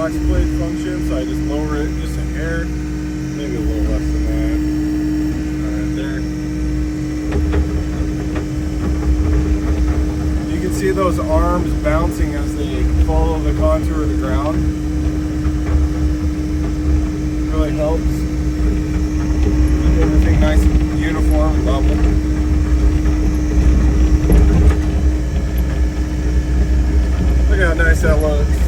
box plate function, so I just lower it just a hair, maybe a little less than that. Right there. You can see those arms bouncing as they follow the contour of the ground. Really helps keep everything nice and uniform and level. Look how nice that looks.